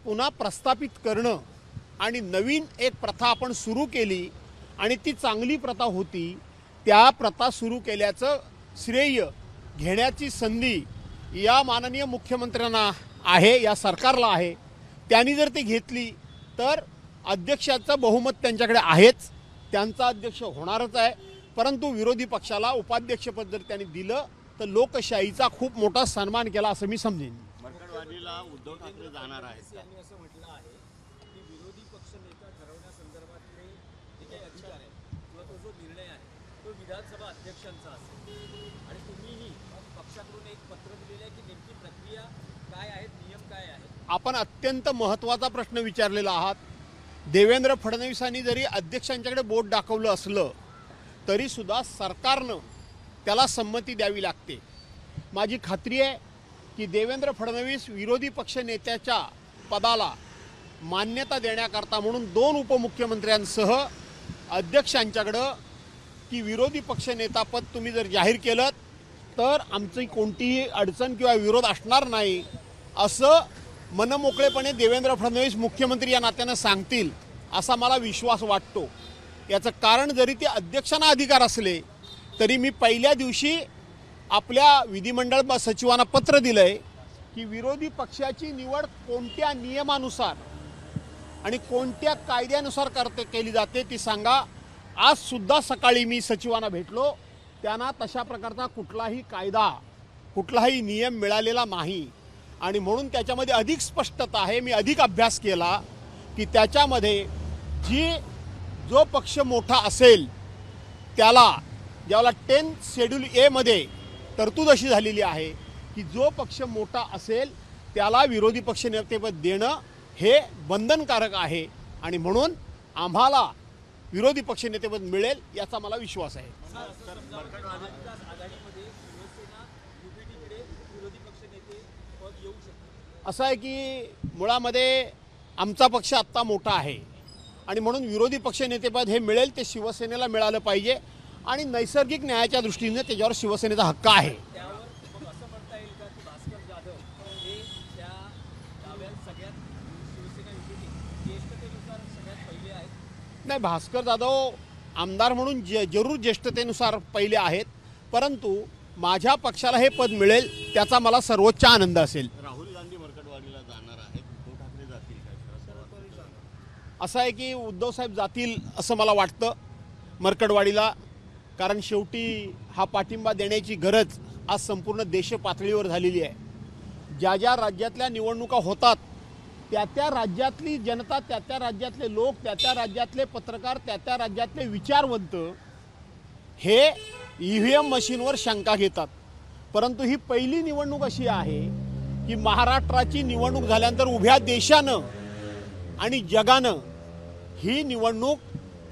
पुन्हा प्रस्थापित करणं आणि नवीन एक प्रथा आपण सुरू केली आणि ती चांगली प्रथा होती। त्या प्रथा सुरू केल्याचं श्रेय घेण्याची संधी या माननीय मुख्यमंत्र्यांना आहे, या सरकारला आहे। त्यांनी जर ती घेतली तर अध्यक्षाचं बहुमत त्यांच्याकडे आहेच, त्यांचा अध्यक्ष होणारच आहे। परंतु विरोधी पक्षाला उपाध्यक्षपद जर त्यांनी दिलं तर लोकशाहीचा खूप मोठा सन्मान केला असं मी समजेन। मरकटवाडीला उद्धव ठाकरे जाणार आहेत यांनी असं म्हटलं आहे की विरोधी पक्ष नेता ठरवण्यासंदर्भातले जे काही अधिकार आहेत किंवा तो जो निर्णय आहे तो विधानसभा अध्यक्षांचा असेल आणि तुम्हीही पक्षाकडून एक पत्र दिलेलं आहे की नेमकी प्रक्रिया काय आहे, नियम काय आहे। आपण अत्यंत महत्त्वाचा प्रश्न विचारलेला आहात। देवेंद्र फडणवीसांनी जरी अध्यक्षांच्याकडे बोट दाखवलं असलं तरी सुद्धा सरकारनं त्याला संमती द्यावी लागते। माझी खात्री आहे की देवेंद्र फडणवीस विरोधी पक्ष नेत्याच्या पदाला मान्यता देण्याकरता म्हणून 2 उपमुख्यमंत्र्यांसह अध्यक्षांच्याकडं की विरोधी पक्ष नेता पद तुम्ही जर जाहीर केलं तर आमची कोणतीही अडचण किंवा विरोध असणार नाही असं मनमोकळेपणे देवेंद्र फडणवीस मुख्यमंत्री या नात्यानं सांगतील असा मला विश्वास वाटतो। याचं कारण जरी ते अध्यक्षांना अधिकार असले तरी मी पहिल्या दिवशी आपल्या विधिमंडळ सचिवांना पत्र दिलंय की विरोधी पक्षाची निवड कोणत्या नियमानुसार आणि कोणत्या कायद्यानुसार केली जाते ती सांगा। आज सुद्धा सकाळी मी सचिवांना भेटलो, त्यांना तशा प्रकारचा कुठलाही कायदा कुठलाही नियम मिळालेला नाही आणि म्हणून त्याच्यामध्ये अधिक स्पष्टता आहे। मी अधिक अभ्यास केला की त्याच्यामध्ये जो पक्ष मोठा असेल त्याला ज्याला 10 शेड्यूल ए मध्ये तरतूद अशी झालेली आहे की जो पक्ष मोठा असेल त्याला विरोधी पक्ष नेतेपद देणं हे बंधनकारक आहे आणि म्हणून आम्हाला विरोधी पक्ष नेतेपद मिळेल याचा मला विश्वास आहे। असं आहे की मुळामध्ये आमचा पक्ष आत्ता मोठा आहे आणि म्हणून विरोधी पक्ष नेतेपद हे मिळेल ते शिवसेनेला मिळालं पाहिजे आणि नैसर्गिक न्यायाच्या दृष्टीने त्याच्यावर शिवसेनेचा हक्क आहे। नाही, भास्कर जाधव आमदार म्हणून जरूर ज्येष्ठतेनुसार पहिले आहेत, परंतु माझ्या पक्षाला हे पद मिळेल त्याचा मला सर्वोच्च आनंद असेल। राहुल गांधी मरकटवाडीला जाणार आहेत, उद्धव ठाकरे जातील काय? असं आहे की उद्धव साहेब जातील असं मला वाटतं मरकटवाडीला, कारण शेवटी हा पाठिंबा देण्याची गरज आज संपूर्ण देश पातळीवर झालेली आहे। ज्या ज्या राज्यातल्या निवडणुका होतात त्या राज्यातली जनता, त्या राज्यातले लोक, त्या राज्यातले पत्रकार, त्या राज्यातले विचारवंत हे EVM मशीनवर शंका घेतात। परंतु ही पहिली निवडणूक अशी आहे की महाराष्ट्राची निवडणूक झाल्यानंतर उभ्या देशानं आणि जगानं ही निवडणूक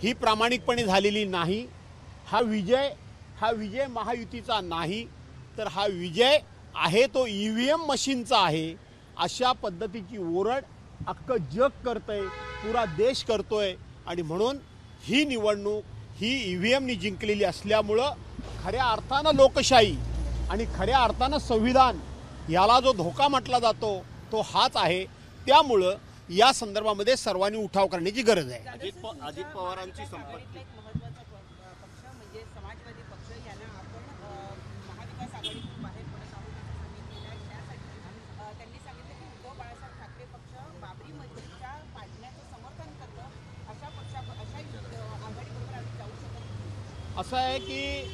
ही प्रामाणिकपणे झालेली नाही। हा विजय महायुतीचा नाही तर हा विजय आहे तो EVM मशीनचा आहे। अशा पद्धतीची ओरड अख्खं जग करतंय, पुरा देश करतोय आणि म्हणून ही निवडणूक ही EVMनी जिंकलेली असल्यामुळं खऱ्या अर्थानं लोकशाही आणि खऱ्या अर्थानं संविधान याला जो धोका म्हटला जातो तो हाच आहे। त्यामुळं या संदर्भामध्ये सर्वांनी उठाव करण्याची गरज आहे। अजित पवारांची संपत्ती असं आहे की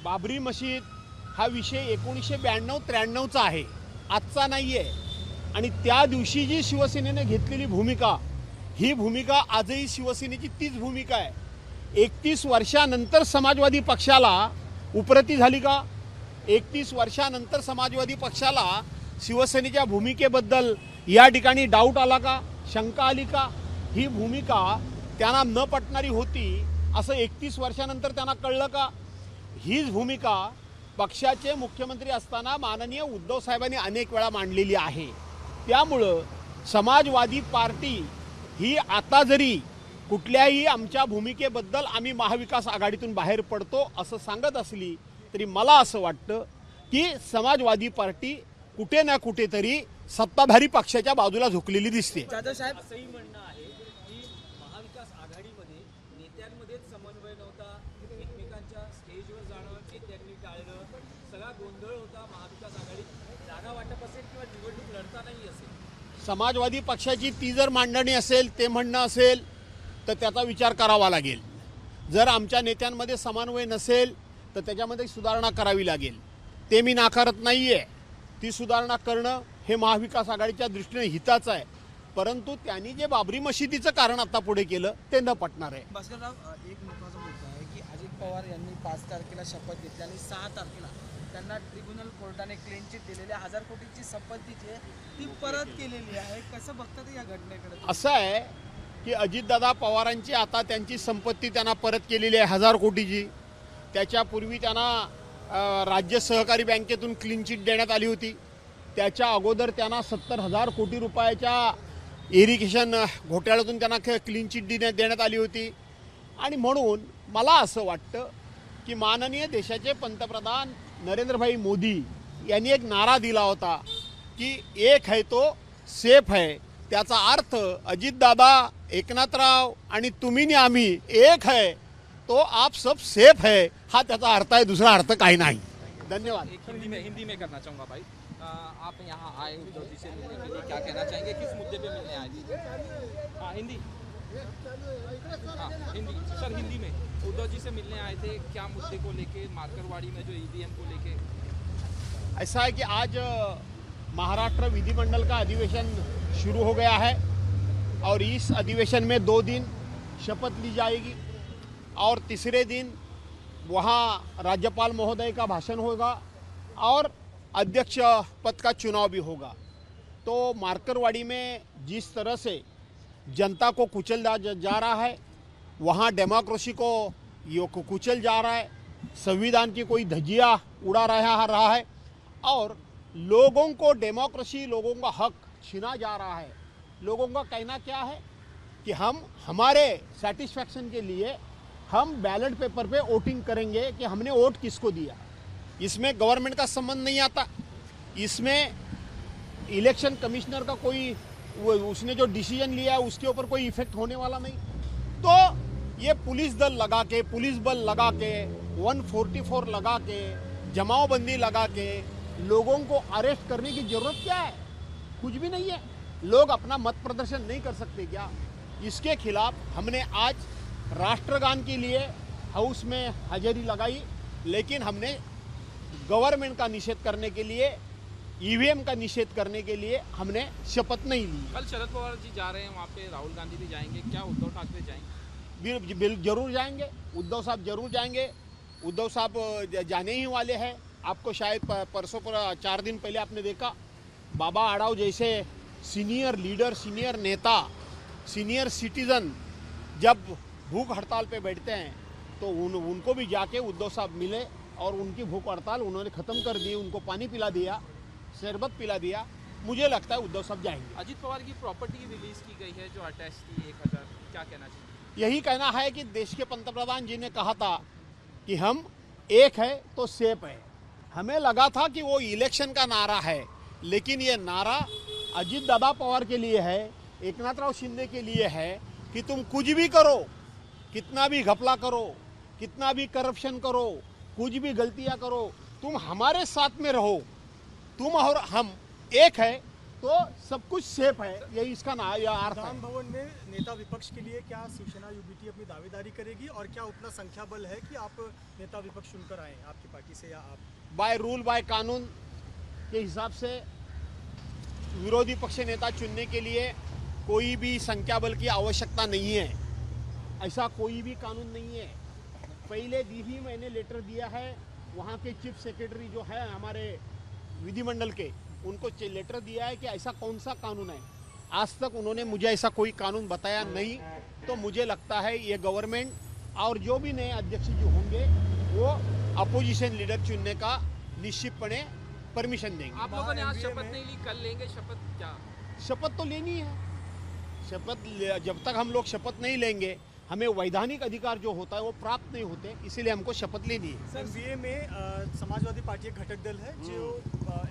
बाबरी मशीद हा विषय 1992-93चा आहे, आजचा नाही आहे आणि त्या दिवशी जी शिवसेनेने घेतलेली भूमिका ही भूमिका आजही शिवसेनेची तीच भूमिका आहे। 31 वर्षानंतर समाजवादी पक्षाला उपरती झाली का? 31 वर्षानंतर समाजवादी पक्षाला शिवसेनेच्या भूमिकेबद्दल या ठिकाणी डाऊट आला का, शंका आली का? ही भूमिका त्यांना न पटणारी होती असं 31 वर्षानंतर त्यांना कळलं का? हीच भूमिका पक्षाचे मुख्यमंत्री असताना माननीय उद्धव साहेबांनी अनेक वेळा मांडलेली आहे। त्यामुळं समाजवादी पार्टी ही आता जरी कुठल्याही आमच्या भूमिकेबद्दल आम्ही महाविकास आघाडीतून बाहेर पडतो असं सांगत असली तरी मला असं वाटतं की समाजवादी पार्टी कुठे ना कुठेतरी सत्ताधारी पक्षाच्या बाजूला झुकलेली दिसते. जाधव साहेब असंही म्हणणं आहे की महाविकास आघाडीमध्ये नेत्यांमध्येच समन्वय नव्हता, एकमेकांच्या स्टेजवर जाणं नेत्यांनी टाळलं, सगळा गोंधळ होता. महाविकास आघाडीत जागा वाटप असेल किंवा निवडणूक लढतानाही असेल. समाजवादी पक्षाची ती जर मांडणी असेल, ते म्हणणं असेल, तर त्याचा विचार करावा लागेल. जर आमच्या नेत्यांमध्ये समन्वय नसेल तर त्याच्यामध्ये सुधारणा करावी लागेल. ते मी नाकारत नाही आहे. ती सुधारणा करणं हे महाविकास आघाडीच्या दृष्टीने हिताचं आहे. परंतु त्यांनी जे बाबरी मशिदीचं कारण आता पुढे केलं ते न पटणार आहे. भास्करराव, एक महत्त्वाचा मुद्दा आहे की अजित पवार यांनी 5 तारखेला शपथ घेतली आणि 6 तारखेला त्यांना ट्रिब्युनल कोर्टाने क्लीन चिट दिलेली 1000 कोटीची शपथ जी आहे ती परत केलेली आहे. कसं बघतात या घटनेकडे? असं आहे की अजितदादा पवारांची आता त्यांची संपत्ती त्यांना परत केलेली आहे 1000 कोटीची. त्याच्यापूर्वी त्यांना राज्य सहकारी बँकेतून क्लीन चिट देण्यात आली होती. त्याच्या अगोदर त्यांना 70,000 कोटी रुपयाच्या इरिगेशन घोटाळ्यातून त्यांना क्लीन चिट देण्यात आली होती. आणि म्हणून मला असं वाटतं की माननीय देशाचे पंतप्रधान नरेंद्रभाई मोदी यांनी एक नारा दिला होता की एक है तो सेफ है. त्याचा अर्थ अजितदादा, एकनाथराव आणि तुम्ही आणि आम्ही एक है तो आप सब सेफ है, हा त्याचा अर्थ आहे. दुसरा अर्थ काही नाही. धन्यवाद. एक हिंदी में करना चाहूँगा भाई. आप यहाँ आए उद्धव जी से मिलने के लिए, क्या कहना चाहेंगे? किस मुद्दे पे मिलने आए थे? हाँ हिंदी. हाँ हिंदी सर, हिंदी में उद्धव जी से मिलने आए थे. क्या मुद्दे को लेके, मार्करवाड़ी में जो ईवीएम को लेके? ऐसा है कि आज महाराष्ट्र विधिमंडल का अधिवेशन शुरू हो गया है और इस अधिवेशन में 2 दिन शपथ ली जाएगी और तीसरे दिन वहाँ राज्यपाल महोदय का भाषण होगा और अध्यक्ष पद का चुनाव भी होगा. तो मार्करवाड़ी में जिस तरह से जनता को कुचल जा रहा है, वहाँ डेमोक्रेसी को कुचल जा रहा है, संविधान की कोई धज्जियाँ उड़ा रहा है और लोगों को डेमोक्रेसी, लोगों का हक छीना जा रहा है. लोगों का कहना क्या है कि हम हमारे सेटिस्फैक्शन के लिए हम बैलेट पेपर पे वोटिंग करेंगे कि हमने वोट किसको दिया. इसमें गवर्नमेंट का संबंध नहीं आता. इसमें इलेक्शन कमिश्नर का कोई उसने जो डिसीजन लिया है उसके ऊपर कोई इफेक्ट होने वाला नहीं. तो ये पुलिस बल लगा के 144 लगा के जमावबंदी लगा के लोगों को अरेस्ट करने की जरूरत क्या है? कुछ भी नहीं है. लोग अपना मत प्रदर्शन नहीं कर सकते क्या? इसके खिलाफ हमने आज राष्ट्रगान के लिए हाउस में हाजिरी लगाई, लेकिन हमने गवर्नमेंट का निषेध करने के लिए, ईवीएम का निषेध करने के लिए हमने शपथ नहीं ली. कल शरद पवार जी जा रहे हैं वहाँ पे, राहुल गांधी भी जाएंगे, क्या उद्धव ठाकरे जाएंगे? जरूर जाएंगे. उद्धव साहब जरूर जाएंगे. उद्धव साहब जाने ही वाले हैं. आपको शायद परसों पर 4 दिन पहले आपने देखा, बाबा आड़ाव जैसे सीनियर लीडर, सीनियर नेता, सीनियर सिटीजन जब भूख हड़ताल पे बैठते हैं तो उनको भी जाके उद्धव साहब मिले और उनकी भूख हड़ताल उन्होंने ख़त्म कर दी. उनको पानी पिला दिया, शरबत पिला दिया. मुझे लगता है उद्धव साहब जाएंगे. अजित पवार की प्रॉपर्टी रिलीज की गई है जो अटैच थी 1000, क्या कहना चाहिए? यही कहना है कि देश के पंतप्रधान जी ने कहा था कि हम एक है तो सेफ है. हमें लगा था कि वो इलेक्शन का नारा है, लेकिन ये नारा अजित दादा पवार के लिए है, एकनाथराव शिंदे के लिए है कि तुम कुछ भी करो, कितना भी घपला करो, कितना भी करप्शन करो, कुछ भी गलतियां करो, तुम हमारे साथ में रहो, तुम और हम एक है तो सब कुछ सेफ है. यही इसका अर्थ है. राम भवन में नेता विपक्ष के लिए क्या शिवसेना यूबीटी अपनी दावेदारी करेगी और क्या उतना संख्या बल है कि आप नेता विपक्ष चुनकर आए आपकी पार्टी से, या आप बाय रूल बाय कानून के हिसाब से विरोधी पक्ष नेता चुनने के लिए कोई भी संख्या बल की आवश्यकता नहीं है. ऐसा कोई भी कानून नहीं है. पहले ही मैंने लेटर दिया है वहाँ के चीफ सेक्रेटरी जो है हमारे विधिमंडल के, उनको लेटर दिया है कि ऐसा कौन सा कानून है. आज तक उन्होंने मुझे ऐसा कोई कानून बताया नहीं. तो मुझे लगता है ये गवर्नमेंट और जो भी नए अध्यक्ष जो होंगे वो अपोजिशन लीडर चुनने का निश्चितपणे परमिशन देंगे. आप लोगों ने आज शपथ नहीं ली, कल लेंगे शपथ? क्या शपथ तो लेनी है. शपथ जब तक हम लोग शपथ नहीं लेंगे, हमें वैधानिक अधिकार जो होता है वो प्राप्त नहीं होते, इसीलिए हमको शपथ लेनी है। एमवीए में समाजवादी पार्टी एक घटक दल है जो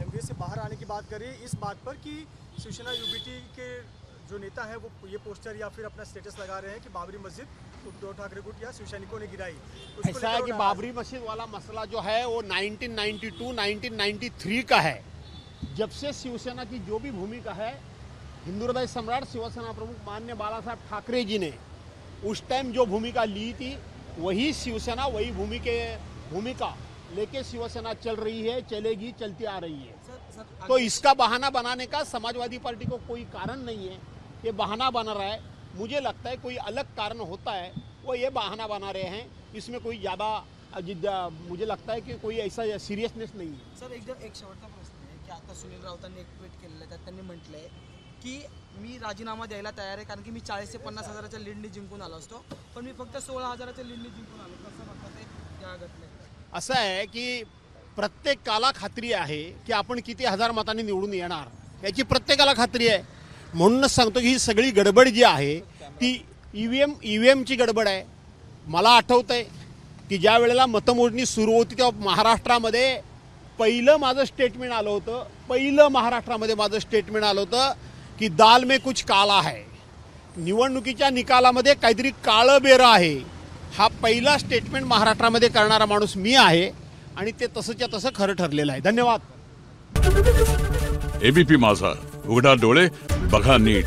एमवीए से बाहर आने की बात करे इस बात पर कि शिवसेना यूबीटी के जो नेता है वो ये पोस्टर या फिर अपना स्टेटस लगा रहे हैं कि बाबरी मस्जिद उद्धव ठाकरे गुट या शिवसैनिकों ने गिराई। उसको ऐसा है लेकर कि वो बाबरी मस्जिद वाला मसला जो है वो 1992-1993 का है। जब से शिवसेना की जो भी भूमिका है, हिंदू हृदय सम्राट शिवसेना प्रमुख माननीय बाला साहब ठाकरे जी ने उस टाइम जो भूमिका ली थी, वही शिवसेना वही भूमिका लेके शिवसेना चल रही है, चलेगी, चलती आ रही है। सर तो इसका बहाना बनाने का समाजवादी पार्टी को कोई कारण नहीं है। ये बहाना बना रहा है, मुझे लगता है कोई अलग कारण होता है, वो ये बहाना बना रहे हैं। इसमें कोई ज़्यादा मुझे लगता है कि कोई ऐसा सिरियसनेस नाही आहे। सर एकदम एक शेवटचा प्रश्न आहे की आता सुनील राऊतांनी एक ट्विट केलेलं आहे, त्यात त्यांनी म्हटलंय की मी राजीनामा द्यायला तयार आहे, कारण की मी 40 ते 50 हजाराच्या लीडनी जिंकून आलो असतो, पण मी फक्त 16 हजाराच्या लीडनी जिंकून आलो। कसं बघता ते त्या घटनेत? असं आहे की प्रत्येकाला खात्री आहे की आपण किती हजार मतांनी निवडून येणार, याची प्रत्येकाला खात्री आहे। म्हणूनच सांगतो की ही सगळी गडबड जी आहे ती ईव्हीएमची गडबड आहे। मला आठवतंय की ज्या वेळेला मतमोजणी सुरू होती तेव्हा महाराष्ट्रामध्ये पहिलं माझं स्टेटमेंट आलं होतं, महाराष्ट्रामध्ये माझं स्टेटमेंट आलं होतं की दाल में कुछ काला है, निवडणुकीच्या निकालामध्ये काहीतरी काळं बेरं आहे। हा पहिला स्टेटमेंट महाराष्ट्रामध्ये करणारा माणूस मी आहे आणि ते तसंच्या तसं खरं ठरलेलं आहे। धन्यवाद। एबीपी माझा, उघडा डोळे बघा नीट।